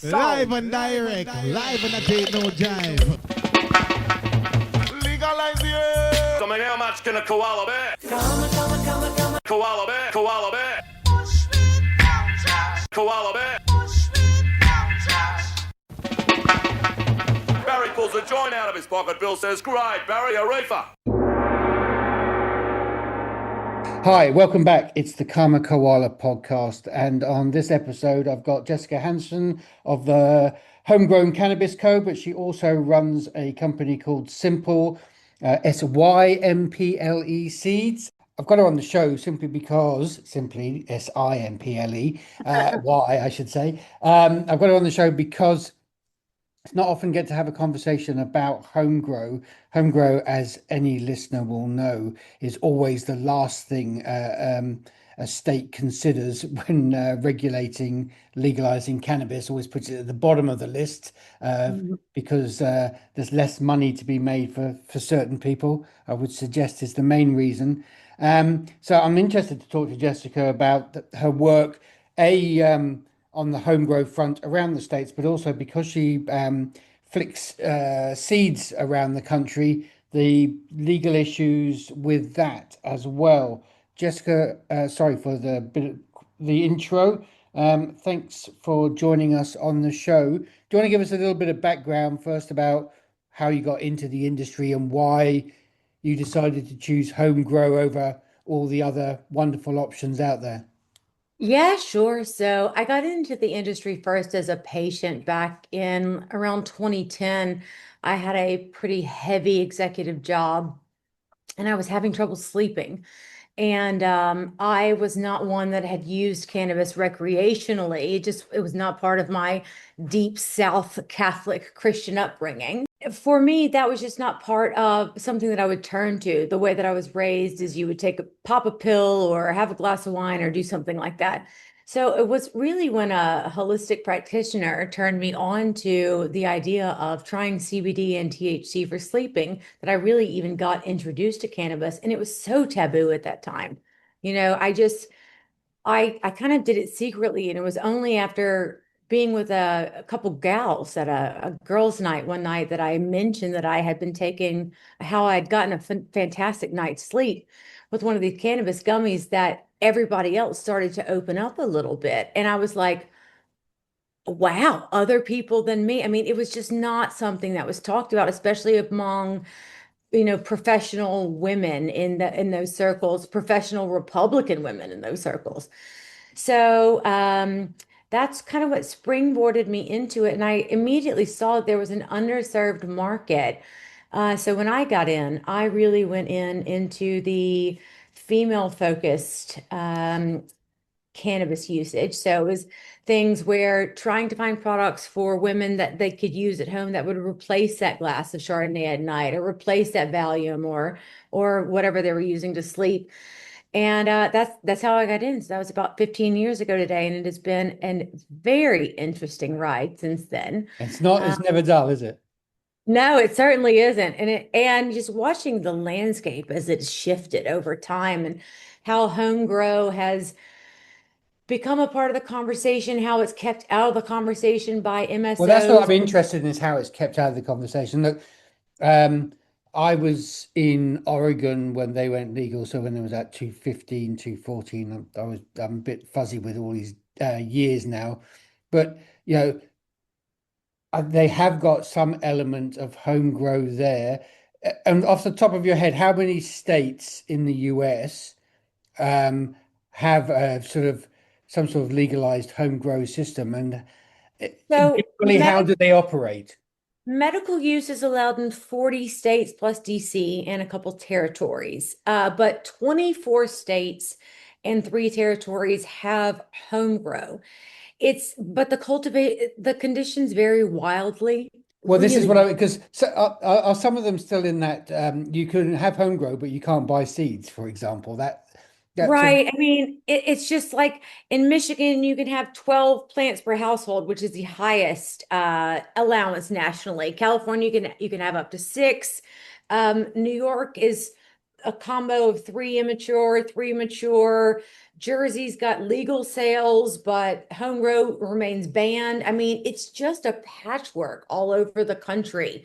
Live and direct, live and I take no jive. Legalize it. I mean, how much can a koala bear? Koala bear, koala bear. Koala bear. Barry pulls a joint out of his pocket. Bill says, great, Barry, a reefer. Hi, welcome back. It's the Koala podcast. And on this episode, I've got Jessica Hanson of the Homegrown Cannabis Co., but she also runs a company called Symple, Symple Seeds. I've got her on the show simply Simple, why I should say. I've got her on the show because it's not often get to have a conversation about Homegrow. Homegrow, as any listener will know, is always the last thing a state considers when legalizing cannabis. Always puts it at the bottom of the list because there's less money to be made for certain people. I would suggest is the main reason. So I'm interested to talk to Jessica about her work. On the Homegrow front around the States, but also because she flicks seeds around the country, the legal issues with that as well. Jessica, sorry for the intro. Thanks for joining us on the show. Do you want to give us a little bit of background first about how you got into the industry and why you decided to choose Homegrow over all the other wonderful options out there? Yeah, sure. So I got into the industry first as a patient back in around 2010. I had a pretty heavy executive job and I was having trouble sleeping. And I was not one that had used cannabis recreationally. It was not part of my deep South Catholic Christian upbringing. For me, that was just not part of something that I would turn to. The way that I was raised is you would pop a pill or have a glass of wine or do something like that. So it was really when a holistic practitioner turned me on to the idea of trying CBD and THC for sleeping that I really even got introduced to cannabis. And it was so taboo at that time. I kind of did it secretly, and it was only after being with a couple gals at a girls' night one night that I mentioned that I had been taking how I'd gotten a fantastic night's sleep with one of these cannabis gummies that everybody else started to open up a little bit. And I was like, wow, other people than me. I mean, it was just not something that was talked about, especially among professional women in those circles, professional Republican women in those circles. So that's kind of what springboarded me into it. And I immediately saw there was an underserved market. So when I got in, I really went into the female focused cannabis usage. So it was things where trying to find products for women that they could use at home that would replace that glass of Chardonnay at night or replace that Valium or whatever they were using to sleep. And that's how I got in. So that was about 15 years ago today, and it has been a very interesting ride since then. It's never dull, is it? No, it certainly isn't. And just watching the landscape as it's shifted over time and how Homegrow has become a part of the conversation, how it's kept out of the conversation by MSOs. Well, that's what I'm interested in, is how it's kept out of the conversation. Look, I was in Oregon when they went legal, so when it was at 215, 214. I'm a bit fuzzy with all these years now, but they have got some element of Homegrow there. And off the top of your head, how many states in the US have some sort of legalized Homegrow system, and So how do they operate? medical use is allowed in 40 states plus DC and a couple territories, but 24 states and 3 territories have Homegrow. But the conditions vary wildly. Well, this is Really. because are some of them still in that you can have Homegrow, but you can't buy seeds, for example. That's Right. I mean, it's just like in Michigan, you can have 12 plants per household, which is the highest allowance nationally. California, you can have up to 6. New York is a combo of three immature, three mature. Jersey's got legal sales, but Homegrow remains banned. I mean, it's just a patchwork all over the country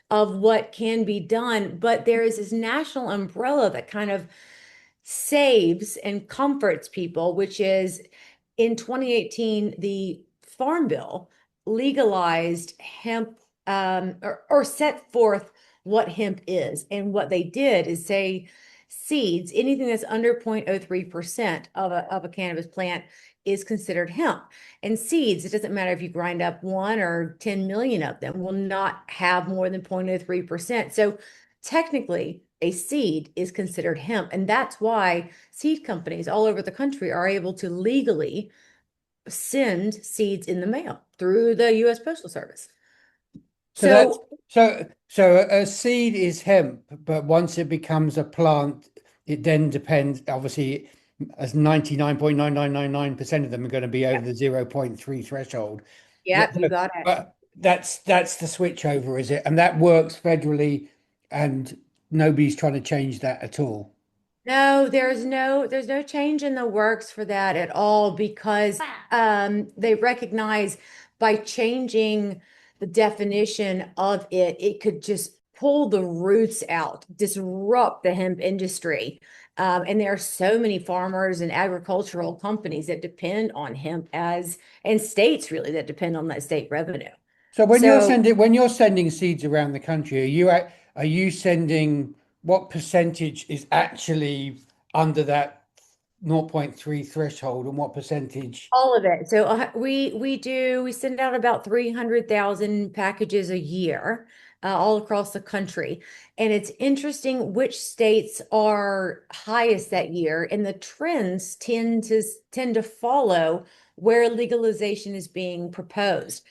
of what can be done. But there is this national umbrella that kind of saves and comforts people, which is in 2018, the Farm Bill legalized hemp or set forth what hemp is. And what they did is say seeds, anything that's under 0.03% of a cannabis plant is considered hemp. And seeds, it doesn't matter if you grind up 1 or 10 million of them, will not have more than 0.03%. So technically, a seed is considered hemp. And that's why seed companies all over the country are able to legally send seeds in the mail through the US Postal Service. So that's So so a seed is hemp, but once it becomes a plant, it then depends, obviously, as 99.9999% of them are going to be over the 0.3 threshold. yeah, you got it. But that's the switch over, is it? And that works federally, and nobody's trying to change that at all. No, there's no change in the works for that at all because they recognize by changing the definition of it, it could just pull the roots out, disrupt the hemp industry. And there are so many farmers and agricultural companies that depend on hemp as, and states really that depend on that state revenue. So So when you're sending seeds around the country, are you sending, what percentage is actually under that 0.3 threshold, and what percentage? all of it. So we send out about 300,000 packages a year, all across the country. And it's interesting which states are highest that year, and the trends tend to follow where legalization is being proposed.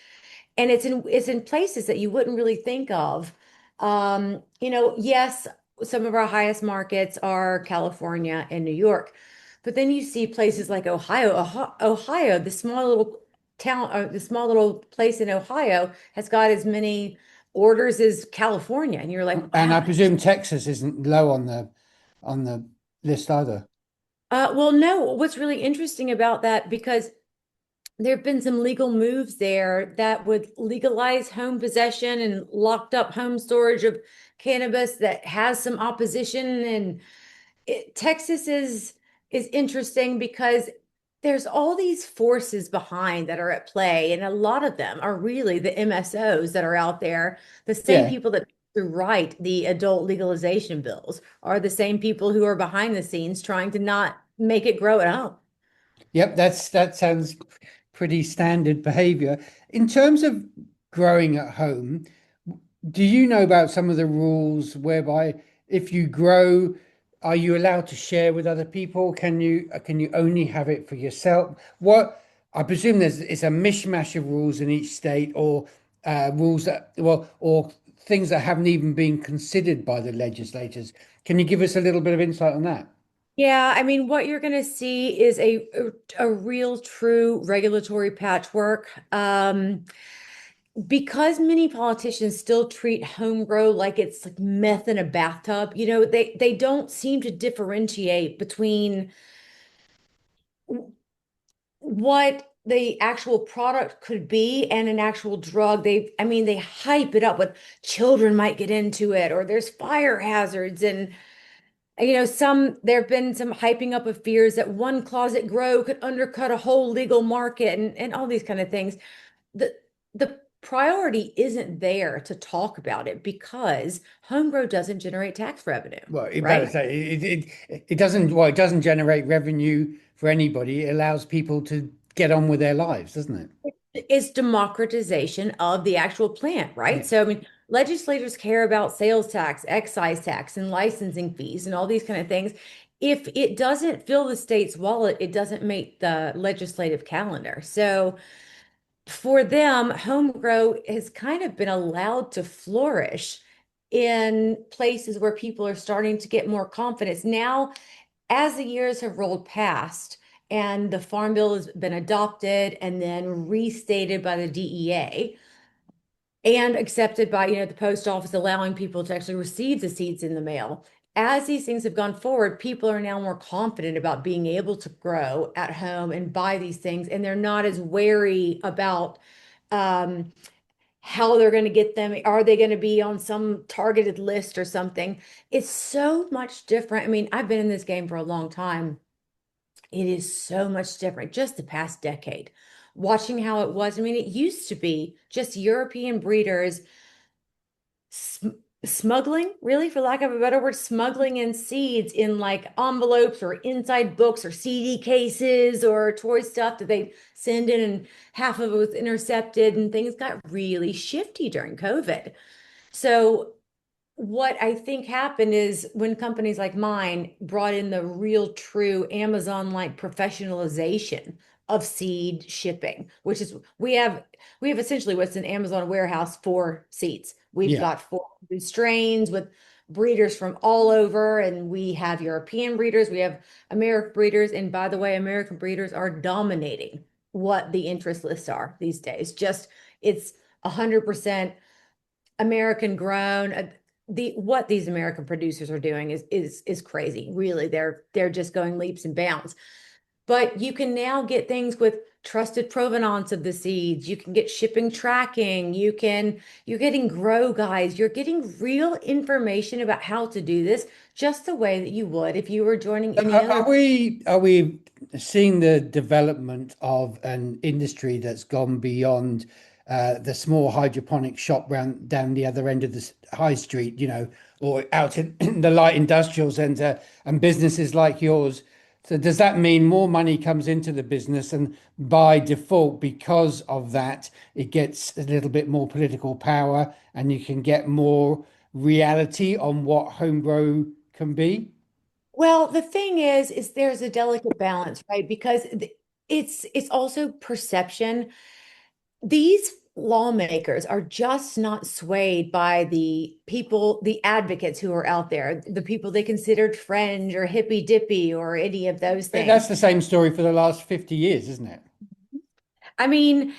And it's in places that you wouldn't really think of. Yes, some of our highest markets are California and New York, but then you see places like Ohio. Ohio, the small little town, the small little place in Ohio has got as many orders as California, and you're like, And wow. I presume Texas isn't low on the list either. Well, no, what's really interesting about that, because there have been some legal moves there that would legalize home possession and locked up home storage of cannabis that has some opposition. And Texas is interesting because there's all these forces behind that are at play, and a lot of them are really the MSOs that are out there. The same Yeah. people that write the adult legalization bills are the same people who are behind the scenes trying to not make it grow at home. Yep, that sounds pretty standard behavior. In terms of growing at home, do you know about some of the rules whereby if you grow, are you allowed to share with other people? Can you only have it for yourself? What I presume it's a mishmash of rules in each state, or rules that, well, or things that haven't even been considered by the legislators. Can you give us a little bit of insight on that? Yeah, I mean, what you're going to see is a real true regulatory patchwork. Because many politicians still treat home grow like it's like meth in a bathtub, they don't seem to differentiate between what the actual product could be and an actual drug. I mean, they hype it up with children might get into it, or there's fire hazards. And there have been some hyping up of fears that one closet grow could undercut a whole legal market, and all these kind of things. The priority isn't there to talk about it because home grow doesn't generate tax revenue, Well, it better right? say it doesn't. Well, it doesn't generate revenue for anybody. It allows people to get on with their lives, doesn't it? It's democratization of the actual plant, right? Yeah. So, I mean, legislators care about sales tax, excise tax, and licensing fees and all these kind of things. If it doesn't fill the state's wallet, it doesn't make the legislative calendar. So, for them, home grow has kind of been allowed to flourish in places where people are starting to get more confidence. Now, as the years have rolled past and the Farm Bill has been adopted and then restated by the DEA and accepted by, the post office, allowing people to actually receive the seeds in the mail, as these things have gone forward, people are now more confident about being able to grow at home and buy these things, and they're not as wary about um, how they're going to get them. Are they going to be on some targeted list or something? It's so much different. I mean, I've been in this game for a long time. It is so much different. Just the past decade, watching how it was. I mean, it used to be just European breeders sm smuggling, really, for lack of a better word, smuggling in seeds in like envelopes or inside books or CD cases or toy stuff that they send in, and half of it was intercepted, and things got really shifty during COVID. So what I think happened is when companies like mine brought in the real true Amazon-like professionalization of seed shipping, which is we have essentially what's an Amazon warehouse for seeds. We've Yeah. got 400 strains with breeders from all over, and we have European breeders, we have American breeders, and by the way, American breeders are dominating what the interest lists are these days. Just it's 100% American grown. The what these American producers are doing is crazy. Really, they're just going leaps and bounds. But you can now get things with trusted provenance of the seeds. You can get shipping tracking. You're getting grow guides. You're getting real information about how to do this just the way that you would if you were joining any other. Are we seeing the development of an industry that's gone beyond the small hydroponic shop round down the other end of the high street, or out in the light industrial centre and businesses like yours? So does that mean more money comes into the business, and by default, because of that, it gets a little bit more political power, and you can get more reality on what home grow can be? Well, the thing is there's a delicate balance, right? Because it's also perception. These lawmakers are just not swayed by the people, the advocates who are out there, the people they considered fringe or hippy dippy or any of those things. That's the same story for the last 50 years, isn't it? I mean,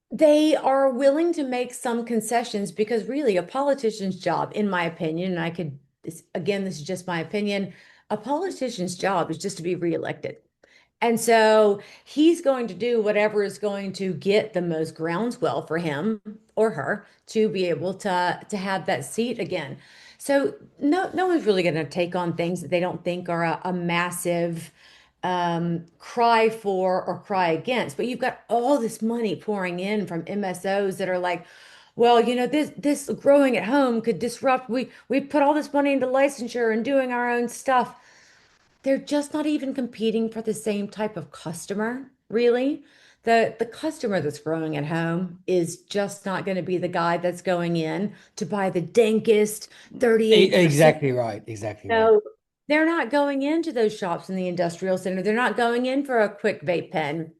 they are willing to make some concessions because really a politician's job, in my opinion, and I could, again, this is just my opinion, a politician's job is just to be reelected. And so he's going to do whatever is going to get the most groundswell for him or her to be able to have that seat again. So no one's really going to take on things that they don't think are a massive cry for or cry against. But you've got all this money pouring in from MSOs that are like, well, this growing at home could disrupt. We put all this money into licensure and doing our own stuff. They're just not even competing for the same type of customer, really. The customer that's growing at home is just not going to be the guy that's going in to buy the dankest 38%. Exactly right. Exactly right. No, they're not going into those shops in the industrial center. They're not going in for a quick vape pen.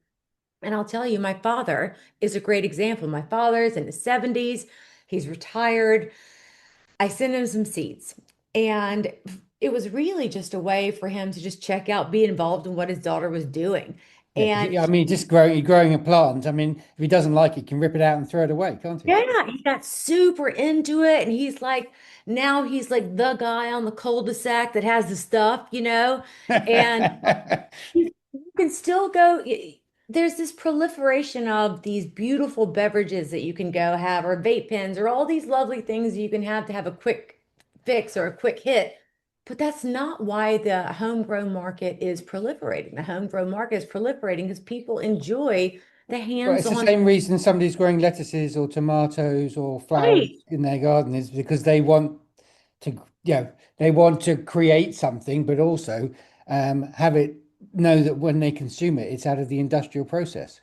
And I'll tell you, my father is a great example. My father's in his 70s. He's retired. I sent him some seeds, and it was really just a way for him to just check out, be involved in what his daughter was doing. Yeah, because And I mean, just growing a plant. I mean, if he doesn't like it, he can rip it out and throw it away, can't he? yeah, he got super into it. And he's like, now he's like the guy on the cul-de-sac that has the stuff, and you can still go. There's this proliferation of these beautiful beverages that you can go have, or vape pens, or all these lovely things you can have to have a quick fix or a quick hit. But that's not why the homegrown market is proliferating. The homegrown market is proliferating because people enjoy the Well, it's the hands-on. same reason somebody's growing lettuces or tomatoes or flowers Right. in their garden is because they want to, they want to create something, but also have it know that when they consume it, it's out of the industrial process.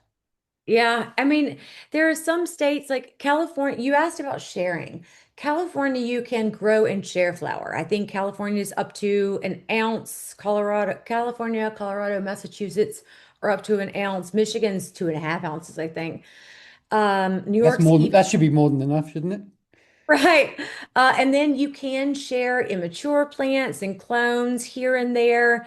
Yeah, I mean, there are some states like California. You asked about sharing. California, you can grow and share flour. I think California is up to an ounce. Colorado, Massachusetts are up to an ounce. Michigan's 2.5 ounces, I think. New That's York's more than, even that should be more than enough, shouldn't it? right. And then you can share immature plants and clones here and there.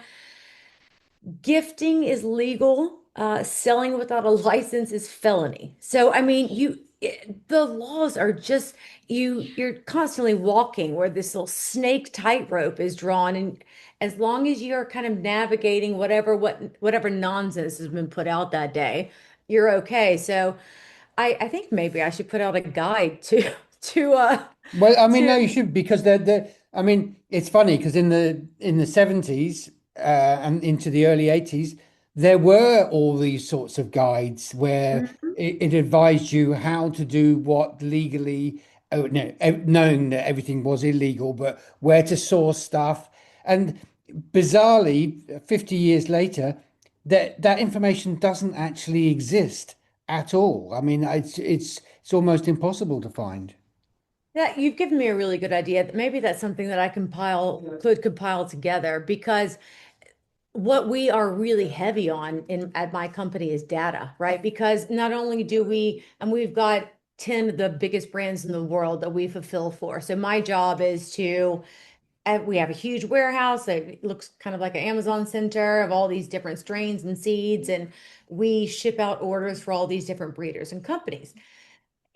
Gifting is legal. Selling without a license is felony. So, I mean, the laws are just you're constantly walking where this little snake tightrope is drawn, and as long as you're kind of navigating whatever nonsense has been put out that day, you're okay. So I think maybe I should put out a guide to to Well, I mean, to no, you should because I mean, it's funny because in the 70s and into the early 80s, there were all these sorts of guides where Mhm. it advised you how to do what legally, oh no, knowing that everything was illegal, but where to source stuff. And bizarrely, 50 years later, that information doesn't actually exist at all. I mean, it's almost impossible to find. Yeah, you've given me a really good idea. Maybe that's something that I could compile together, because what we are really heavy on in at my company is data, right? Because not only do we, and we've got 10 of the biggest brands in the world that we fulfill for. So my job is to, we have a huge warehouse that looks kind of like an Amazon center of all these different strains and seeds, and we ship out orders for all these different breeders and companies.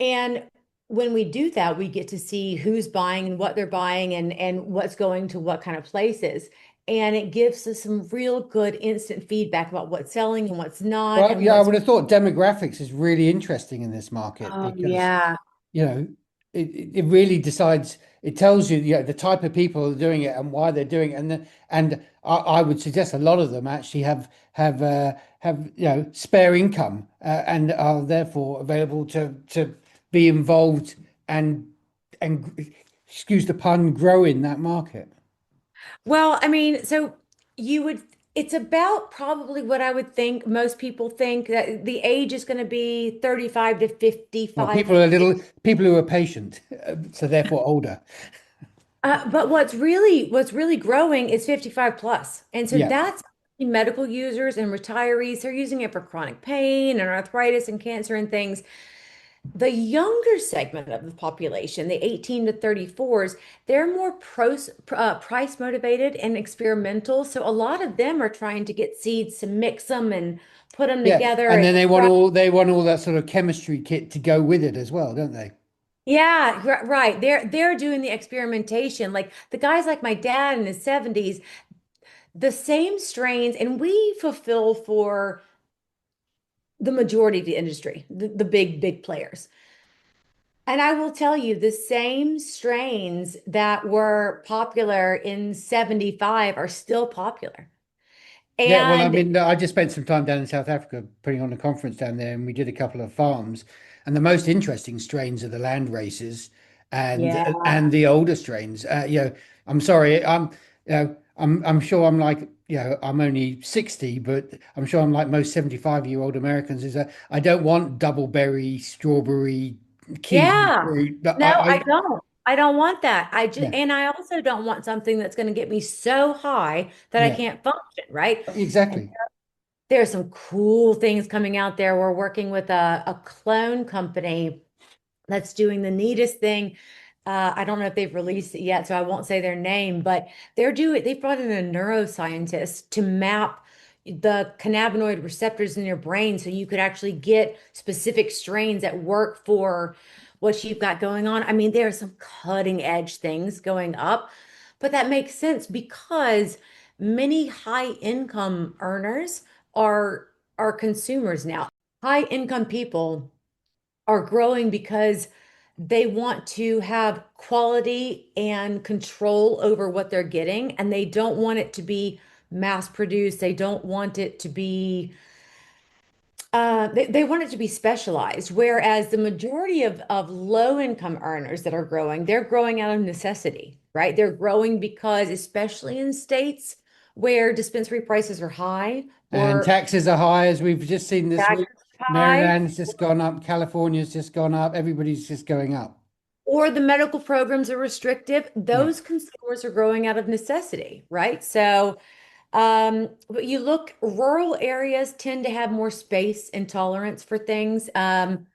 And when we do that, we get to see who's buying and what they're buying, and what's going to what kind of places. And it gives us some real good instant feedback about what's selling and what's not Well, and yeah, I what's, would have thought demographics is really interesting in this market oh because, yeah. you know, it really decides, it tells you, the type of people who are doing it and why they're doing it. And I would suggest a lot of them actually have spare income and are therefore available to be involved and excuse the pun, grow in that market. Well, I mean, so you would, it's about probably what I would think most people think, that the age is going to be 35 to Well, 55. people who are patient, so therefore older. But what's really growing is 55 plus. And so Yeah. that's medical users and retirees. They're using it for chronic pain and arthritis and cancer and things. The younger segment of the population, the 18 to 34s, they're more price motivated and experimental. So a lot of them are trying to get seeds to mix them and put them Yeah, together and and then they want all that sort of chemistry kit to go with it as well, don't they? yeah, right. They're doing the experimentation. Like the guys like my dad in his 70s, the same strains, and we fulfill for the majority of the industry, the big players. And I will tell you, the same strains that were popular in 75 are still popular. Yeah, well, I And mean, I just spent some time down in South Africa putting on a conference down there, and we did a couple of farms. And the most interesting strains are the land races yeah, and the older strains. I'm sorry, I'm sure I'm like, I'm only 60, but I'm sure I'm like most 75-year-old Americans, is that I don't want double berry, strawberry, kiwi yeah. fruit. But No, I don't. I don't want that. Yeah, And I also don't want something that's going to get me so high that I yeah, can't function, right? And exactly. there are some cool things coming out there. We're working with a clone company that's doing the neatest thing. I don't know if they've released it yet, so I won't say their name, but they've brought in a neuroscientist to map the cannabinoid receptors in your brain so you could actually get specific strains that work for what you've got going on. I mean, there are some cutting edge things going up, but that makes sense because many high income earners are consumers now. High income people are growing because they want to have quality and control over what they're getting, and they don't want it to be mass produced. They don't want it to be, they want it to be specialized. Whereas the majority of low income earners that are growing, they're growing out of necessity, right? They're growing because, especially in states where dispensary prices are high And or taxes are high, as we've just seen this week. taxes are high, Maryland's just gone up, California's just gone up, everybody's just going up. or the medical programs are restrictive, Yeah. those consumers are growing out of necessity, right? So, but you look, rural areas tend to have more space and tolerance for things. And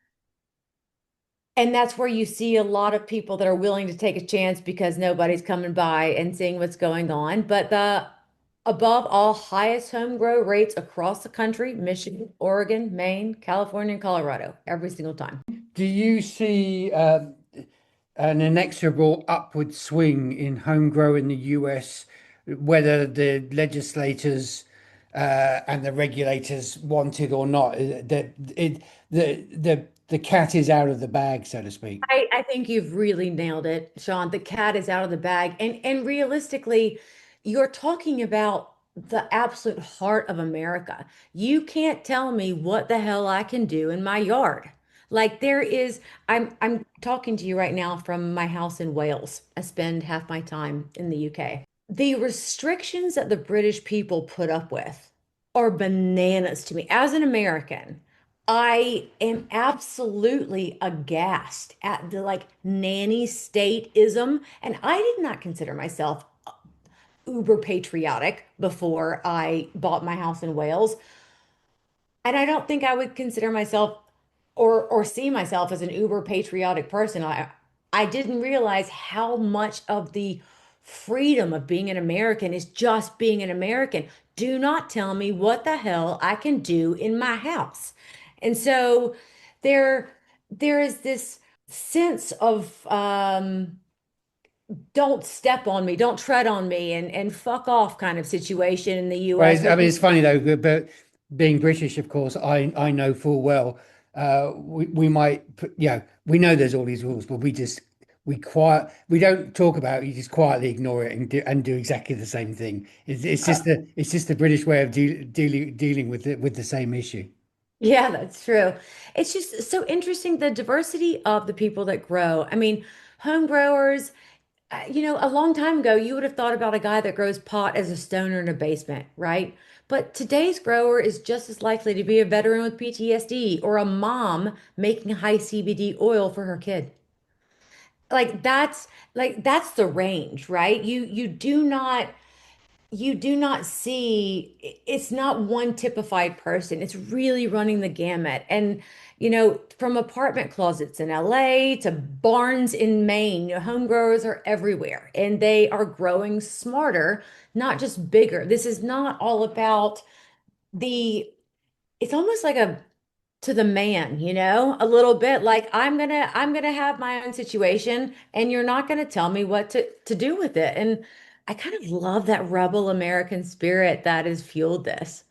that's where you see a lot of people that are willing to take a chance because nobody's coming by and seeing what's going on. But Above all, highest home grow rates across the country, Michigan, Oregon, Maine, California, and Colorado, every single time. Do you see an inexorable upward swing in home grow in the US, whether the legislators and the regulators want it or not? The cat is out of the bag, so to speak. I think you've really nailed it, Sean. The cat is out of the bag. And realistically, you're talking about the absolute heart of America. You can't tell me what the hell I can do in my yard. Like there is, I'm talking to you right now from my house in Wales. I spend half my time in the UK. The restrictions that the British people put up with are bananas to me. As an American, I am absolutely aghast at the like nanny stateism. And I did not consider myself uber patriotic before I bought my house in Wales. And I don't think I would consider myself or see myself as an uber patriotic person. I didn't realize how much of the freedom of being an American is just being an American. Do not tell me what the hell I can do in my house. And so there there is this sense of don't step on me, don't tread on me, and fuck off kind of situation in the US. Whereas, I But mean, it's funny though, but being British, of course, I know full well. We might, we know there's all these rules, but we don't talk about it. You just quietly ignore it and do exactly the same thing. It's just the British way of dealing with it with the same issue. yeah, that's true. It's just so interesting the diversity of the people that grow. I mean, home growers, a long time ago, you would have thought about a guy that grows pot as a stoner in a basement, right? But today's grower is just as likely to be a veteran with PTSD or a mom making high CBD oil for her kid. Like that's the range, right? You do not see it's not one typified person. It's really running the gamut. And from apartment closets in LA to barns in Maine, home growers are everywhere and they are growing smarter, not just bigger. This is not all about the it's almost like a to the man, a little bit like I'm gonna have my own situation and you're not gonna tell me what to do with it. And I kind of love that rebel American spirit that has fueled this.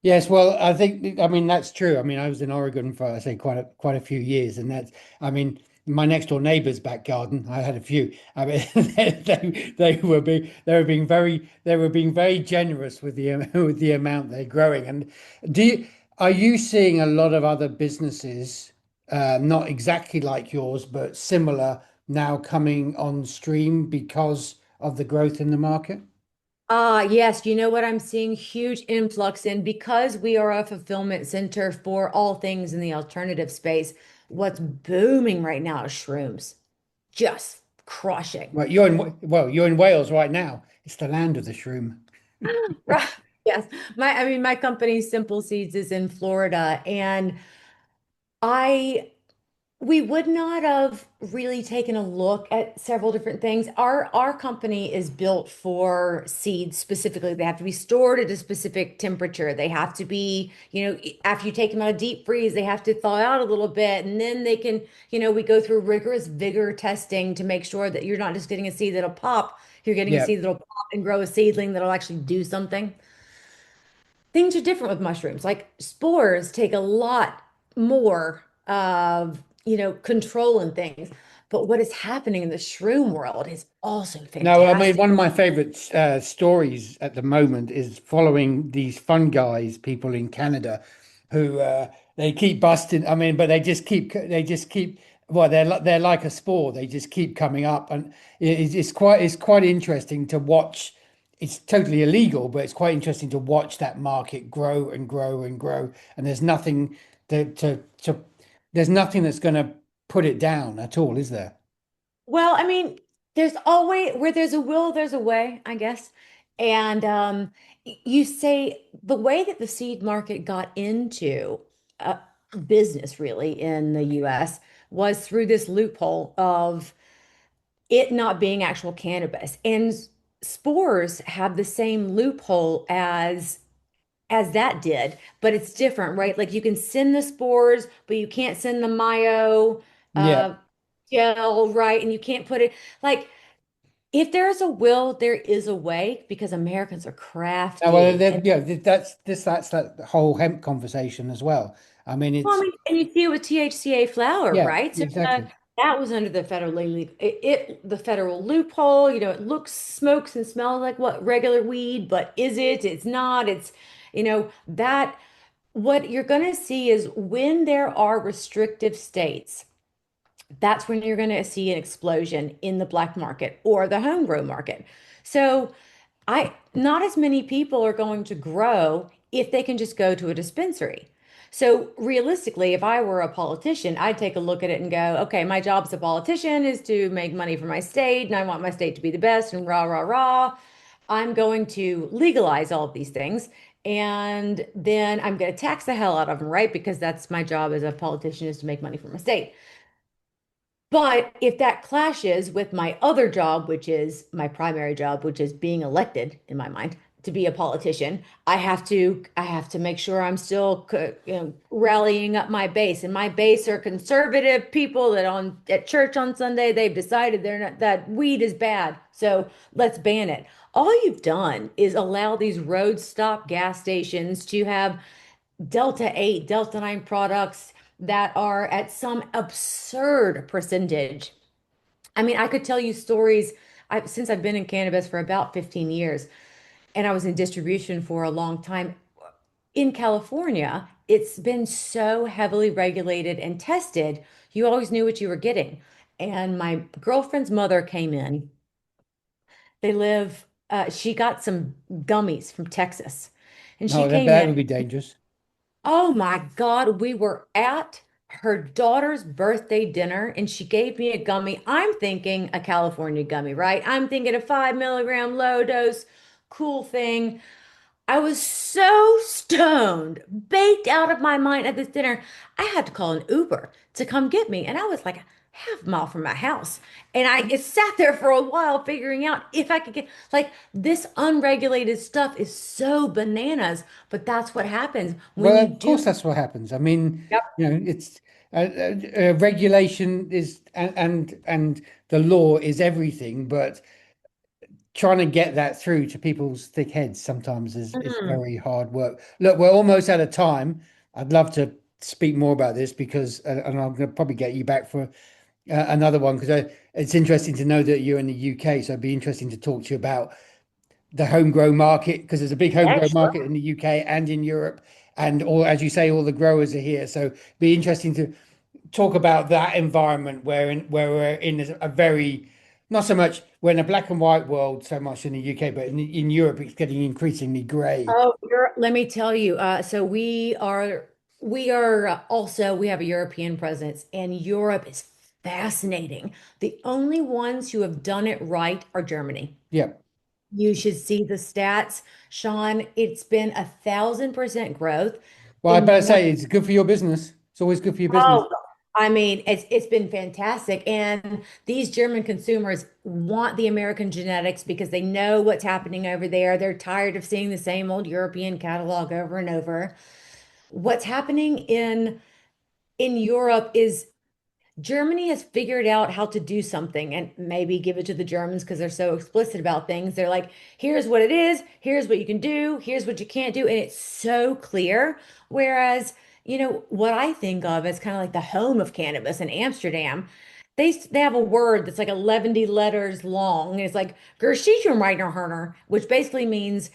Yes, well, I mean, that's true. I mean, I was in Oregon for, I say, quite a few years, and I mean, my next door neighbor's back garden, I had a few. I mean, they were being very generous with the with the amount they're growing. And are you seeing a lot of other businesses, not exactly like yours, but similar now coming on stream because of the growth in the market? Yes, you know what I'm seeing huge influx in because we are a fulfillment center for all things in the alternative space. What's booming right now is shrooms, just crushing. You're in Wales right now. It's the land of the shroom. Right. Yes. My company Simple Seeds is in Florida and I we would not have really taken a look at several different things. Our company is built for seeds specifically. They have to be stored at a specific temperature. They have to be, after you take them out of deep freeze, they have to thaw out a little bit, and then they can, we go through rigorous vigor testing to make sure that you're not just getting a seed that'll pop, you're getting a Yeah. seed that'll pop and grow a seedling that'll actually do something. Things are different with mushrooms. Like spores take a lot more of, control and things. But what is happening in the shroom world is also No, I mean, fantastic. one of my favorite stories at the moment is following these fun guys, people in Canada, who they keep busting. I mean, but well, they're like a spore. They just keep coming up, and it's quite interesting to watch. It's totally illegal, but it's quite interesting to watch that market grow and grow and grow. And to there's nothing that's going to put it down at all, is there? Well, I mean, there's always where there's a will, there's a way, I guess. And you say the way that the seed market got into uh, business really in the US was through this loophole of it not being actual cannabis. And spores have the same loophole as that did, but it's different, right? Like you can send the spores, but you can't send the myo Yeah. uh, gel, right? And you can't put it like if there's a will, there is a way because Americans are Now, well, crafty. And yeah, that's that whole hemp conversation as well. I mean, well, I it's mean, and you see it with THCA flower, yeah, right? So exactly. that was under the the federal loophole. You know, it looks, smokes, and smells like what regular weed, but is it? It's not. It's, that what you're going to see is when there are restrictive states, that's when you're going to see an explosion in the black market or the home grow market. So I not as many people are going to grow if they can just go to a dispensary. So realistically, if I were a politician, I'd take a look at it and go, okay, my job as a politician is to make money for my state, and I want my state to be the best, and rah, rah, rah. I'm going to legalize all of these things. And then I'm going to tax the hell out of them, right? Because that's my job as a politician is to make money for my state. But if that clashes with my other job, which is my primary job, which is being elected in my mind to be a politician, I have to make sure I'm still rallying up my base. And my base are conservative people that on at church on Sunday they've decided they're not that weed is bad. So let's ban it. All you've done is allow these road stop gas stations to have Delta 8, Delta 9 products that are at some absurd percentage. I mean, I could tell you stories. Since I've been in cannabis for about 15 years and I was in distribution for a long time in California, it's been so heavily regulated and tested. You always knew what you were getting. And my girlfriend's mother came in. She got some gummies from Texas. And she No, that came that in. would be dangerous. Oh my God, we were at her daughter's birthday dinner and she gave me a gummy. I'm thinking a California gummy, right? I'm thinking a 5 milligram low dose, cool thing. I was so stoned, baked out of my mind at this dinner. I had to call an Uber to come get me. And I was like a half mile from my house. And I it sat there for a while figuring out if I could get like this unregulated stuff is so bananas. But that's what happens when Well, you of course, do. that's what happens. I mean, Yep. it's regulation is and the law is everything, but trying to get that through to people's thick heads sometimes is Mm. very hard work. Look, we're almost out of time. I'd love to speak more about this because, and I'm going to probably get you back for another one because it's interesting to know that you're in the UK. So it'd be interesting to talk to you about the homegrown market because there's a big Yeah, homegrown sure. market in the UK and in Europe, and all as you say, all the growers are here. So be interesting to talk about that environment where we're in a very not so much we're in a black and white world so much in the UK, but in Europe it's getting increasingly grey. Oh, let me tell you. So we have a European presence, and Europe is fascinating. The only ones who have done it right are Germany. Yeah. You should see the stats, Sean. It's been 1,000% growth Well, I in better 20. say it's good for your business. It's always good for your business. Oh, I mean, it's been fantastic. And these German consumers want the American genetics because they know what's happening over there. They're tired of seeing the same old European catalog over and over. What's happening in Europe is Germany has figured out how to do something and maybe give it to the Germans because they're so explicit about things. They're like, here's what it is, here's what you can do, here's what you can't do. And it's so clear. Whereas, what I think of as kind of like the home of cannabis in Amsterdam, they have a word that's like 11 letters long. And it's like Gershichenreiner, which basically means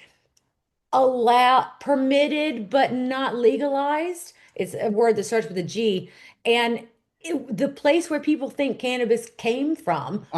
permitted but not legalized. It's a word that starts with a G. And the place where people think cannabis came from I